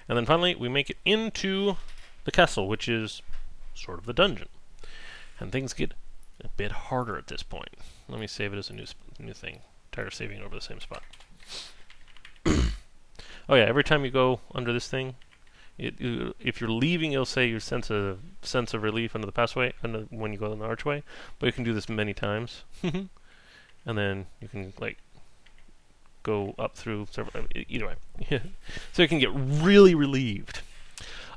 And then finally, we make it into the castle, which is sort of the dungeon. And things get a bit harder at this point. Let me save it as a new thing. Tired of saving over the same spot. Oh yeah, every time you go under this thing, if you're leaving, it'll say your sense of relief under the passway, when you go in the archway. But you can do this many times, and then you can like go up through several. Either way, so you can get really relieved.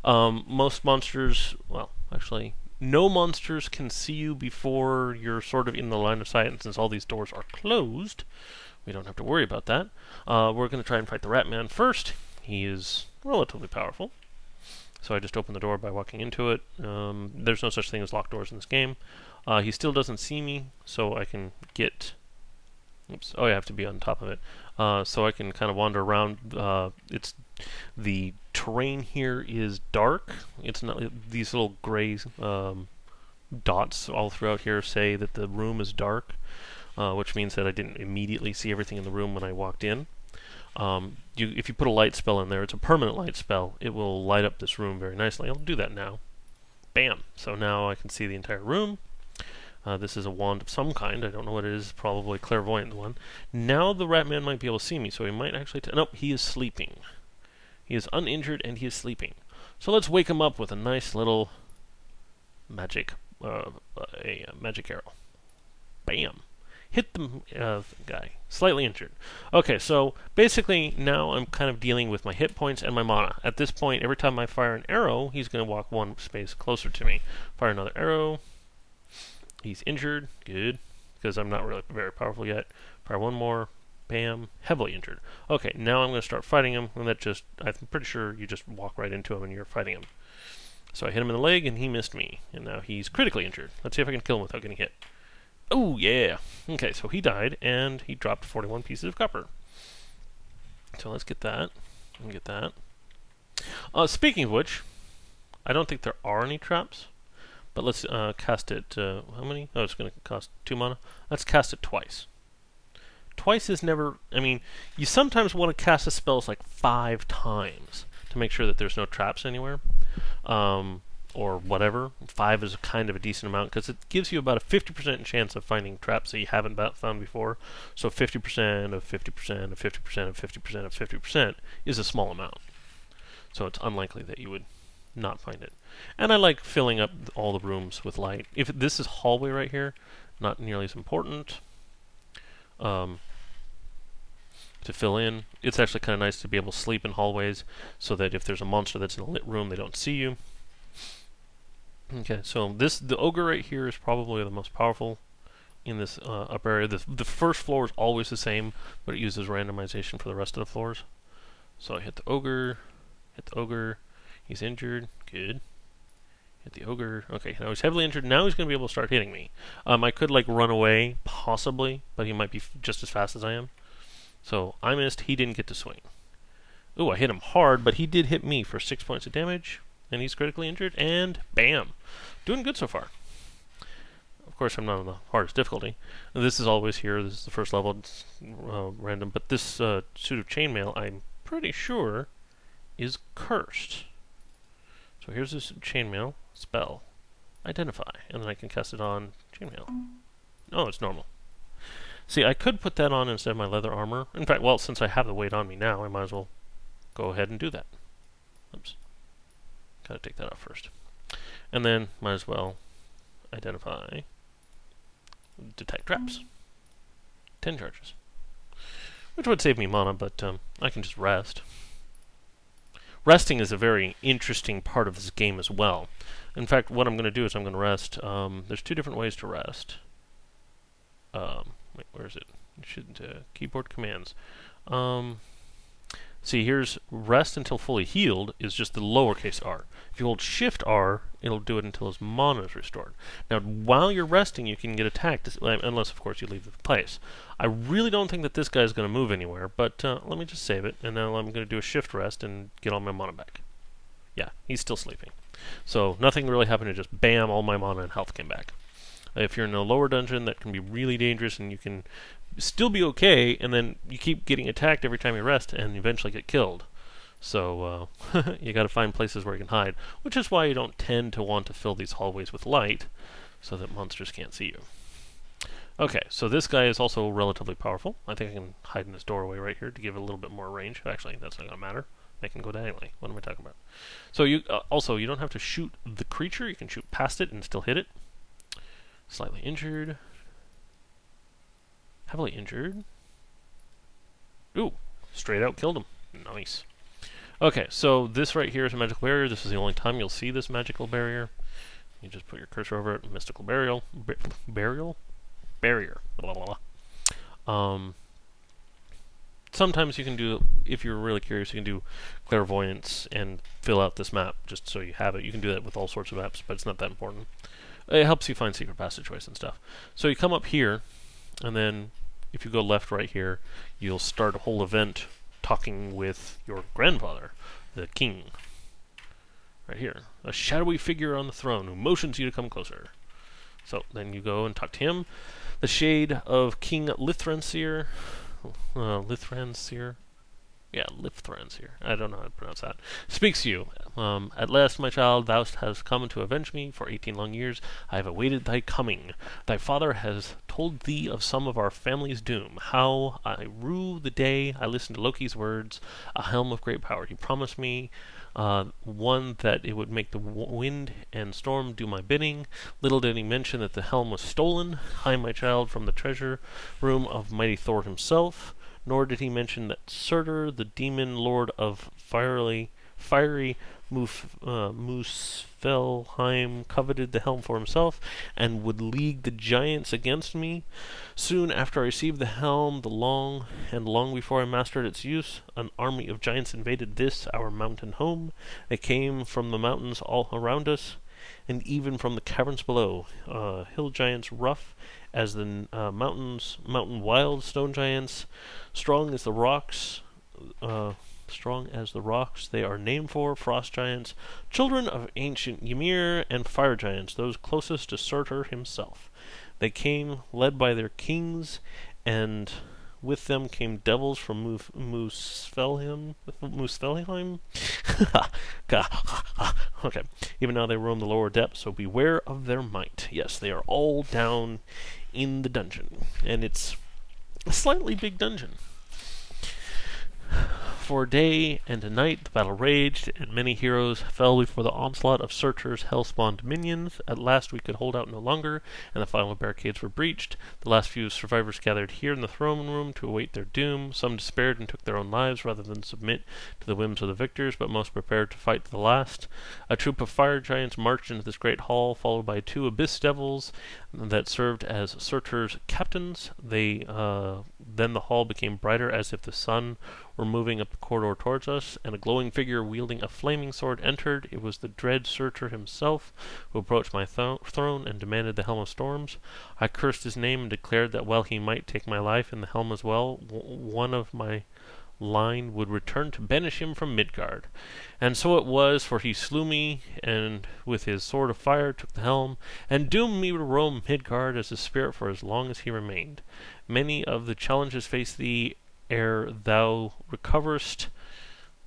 Most monsters, well, actually, no monsters can see you before you're sort of in the line of sight, and since all these doors are closed, we don't have to worry about that. We're going to try and fight the Rat Man first. He is relatively powerful. So I just open the door by walking into it. There's no such thing as locked doors in this game. He still doesn't see me, so I can get... Oops. Oh, I have to be on top of it. So I can kind of wander around. The terrain here is dark. It's not these little gray dots all throughout here say that the room is dark. Which means that I didn't immediately see everything in the room when I walked in. If you put a light spell in there, it's a permanent light spell. It will light up this room very nicely. I'll do that now. Bam! So now I can see the entire room. This is a wand of some kind. I don't know what it is. Probably a clairvoyant one. Now the Rat Man might be able to see me, so he might actually... Nope, he is sleeping. He is uninjured and he is sleeping. So let's wake him up with a nice little magic arrow. Bam! Hit the guy. Slightly injured. Okay, so basically now I'm kind of dealing with my hit points and my mana. At this point, every time I fire an arrow, he's going to walk one space closer to me. Fire another arrow. He's injured. Good. Because I'm not really very powerful yet. Fire one more. Bam. Heavily injured. Okay, now I'm going to start fighting him. And I'm pretty sure you just walk right into him and you're fighting him. So I hit him in the leg and he missed me. And now he's critically injured. Let's see if I can kill him without getting hit. Oh, yeah. Okay, so he died, and he dropped 41 pieces of copper. So let's get that. And get that. Speaking of which, I don't think there are any traps. But let's cast it... how many? Oh, it's going to cost 2 mana. Let's cast it twice. Twice is never... I mean, you sometimes want to cast a spell like 5 times to make sure that there's no traps anywhere. Or whatever. 5 is kind of a decent amount because it gives you about a 50% chance of finding traps that you haven't found before. So 50% of 50% of 50% of 50% of 50% is a small amount. So it's unlikely that you would not find it. And I like filling up all the rooms with light. If this is hallway right here, not nearly as important to fill in. It's actually kind of nice to be able to sleep in hallways so that if there's a monster that's in a lit room, they don't see you. Okay, so the ogre right here is probably the most powerful in this upper area. The first floor is always the same, but it uses randomization for the rest of the floors. So I hit the ogre, he's injured, good. Hit the ogre, okay, now he's heavily injured, now he's going to be able to start hitting me. I could like run away, possibly, but he might be just as fast as I am. So I missed, he didn't get to swing. Ooh, I hit him hard, but he did hit me for 6 points of damage. And he's critically injured, and bam! Doing good so far. Of course, I'm not on the hardest difficulty. This is always here. This is the first level. It's random. But this suit of chainmail, I'm pretty sure, is cursed. So here's this chainmail spell. Identify. And then I can cast it on chainmail. Oh, it's normal. See, I could put that on instead of my leather armor. In fact, well, since I have the weight on me now, I might as well go ahead and do that. Oops. Gotta take that off first. And then, might as well identify, detect traps. 10 charges. Which would save me mana, but I can just rest. Resting is a very interesting part of this game as well. In fact, what I'm going to do is I'm going to rest. There's 2 different ways to rest. Wait, where is it? It should, keyboard commands. See, here's rest until fully healed is just the lowercase r. If you hold Shift R, it'll do it until his mana is restored. Now, while you're resting, you can get attacked, unless, of course, you leave the place. I really don't think that this guy's going to move anywhere, but let me just save it, and now I'm going to do a Shift Rest and get all my mana back. Yeah, he's still sleeping. So nothing really happened, it just bam, all my mana and health came back. If you're in a lower dungeon, that can be really dangerous, and you can still be okay, and then you keep getting attacked every time you rest, and eventually get killed. So you got to find places where you can hide, which is why you don't tend to want to fill these hallways with light, so that monsters can't see you. Okay, so this guy is also relatively powerful. I think I can hide in this doorway right here to give it a little bit more range. Actually, that's not going to matter. They can go diagonally. What am I talking about? So you also, you don't have to shoot the creature. You can shoot past it and still hit it. Slightly injured. Heavily injured. Ooh, straight out killed him. Nice. Okay, so this right here is a magical barrier. This is the only time you'll see this magical barrier. You just put your cursor over it. Mystical burial. Burial? Barrier. Blah, blah, blah. Sometimes you can do, if you're really curious, you can do clairvoyance and fill out this map just so you have it. You can do that with all sorts of apps, but it's not that important. It helps you find secret passageways and stuff. So you come up here, and then if you go left right here, you'll start a whole event talking with your grandfather, the king. Right here. A shadowy figure on the throne who motions you to come closer. So then you go and talk to him. The shade of King Lithranseer. Lithranseer? Yeah, Lithranseer. I don't know how to pronounce that. Speaks to you. At last, my child, thou hast come to avenge me. For 18 long years I have awaited thy coming. Thy father has told thee of some of our family's doom. How I rue the day I listened to Loki's words. A helm of great power. He promised me one that it would make the wind and storm do my bidding. Little did he mention that the helm was stolen. I, my child, from the treasure room of mighty Thor himself. Nor did he mention that Surtur, the demon lord of fiery Muspelheim, coveted the helm for himself, and would league the giants against me. Soon after I received the helm, long before I mastered its use, an army of giants invaded this, our mountain home. They came from the mountains all around us, and even from the caverns below. Hill giants rough as the mountain wild, stone giants, strong as the rocks they are named for, frost giants, children of ancient Ymir, and fire giants, those closest to Surtur himself. They came led by their kings, and with them came devils from Muspelheim. Okay. Even now they roam the lower depths, so beware of their might. Yes, they are all down in the dungeon, and it's a slightly big dungeon. For a day and a night the battle raged, and many heroes fell before the onslaught of Surtur's hell-spawned minions. At last we could hold out no longer, and the final barricades were breached. The last few survivors gathered here in the throne room to await their doom. Some despaired and took their own lives rather than submit to the whims of the victors, but most prepared to fight to the last. A troop of fire giants marched into this great hall, followed by 2 abyss devils that served as Surtur's captains. Then the hall became brighter, as if the sun were moving up the corridor towards us, and a glowing figure wielding a flaming sword entered. It was the dread Surtur himself, who approached my throne and demanded the Helm of Storms. I cursed his name and declared that while he might take my life and the helm as well, one of my line would return to banish him from Midgard. And so it was, for he slew me, and with his sword of fire took the helm, and doomed me to roam Midgard as a spirit for as long as he remained. Many of the challenges face thee ere thou recoverest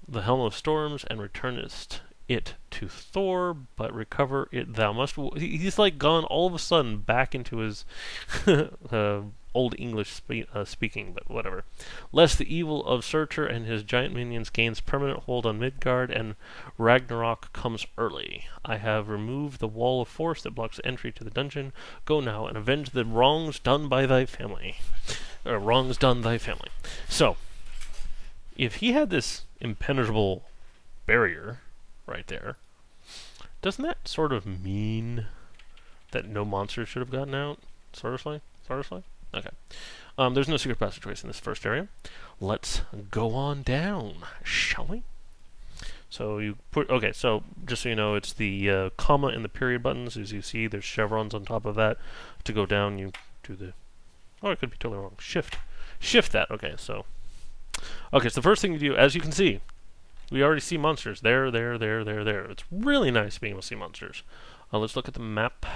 the helm of storms and returnest it to Thor, but recover it thou must. He's like gone all of a sudden back into his old English speaking, but whatever. Lest the evil of Surtur and his giant minions gains permanent hold on Midgard, and Ragnarok comes early. I have removed the wall of force that blocks entry to the dungeon. Go now and avenge the wrongs done by thy family. Wrongs done thy family. So, if he had this impenetrable barrier right there, doesn't that sort of mean that no monsters should have gotten out? Sort of like? Okay. There's no secret passageways in this first area. Let's go on down, shall we? So you put, okay, so just so you know, it's the comma and the period buttons. As you see, there's chevrons on top of that. To go down, you do the, oh, I could be totally wrong. Shift that. Okay, so the first thing you do, as you can see, we already see monsters. There. It's really nice being able to see monsters. Let's look at the map.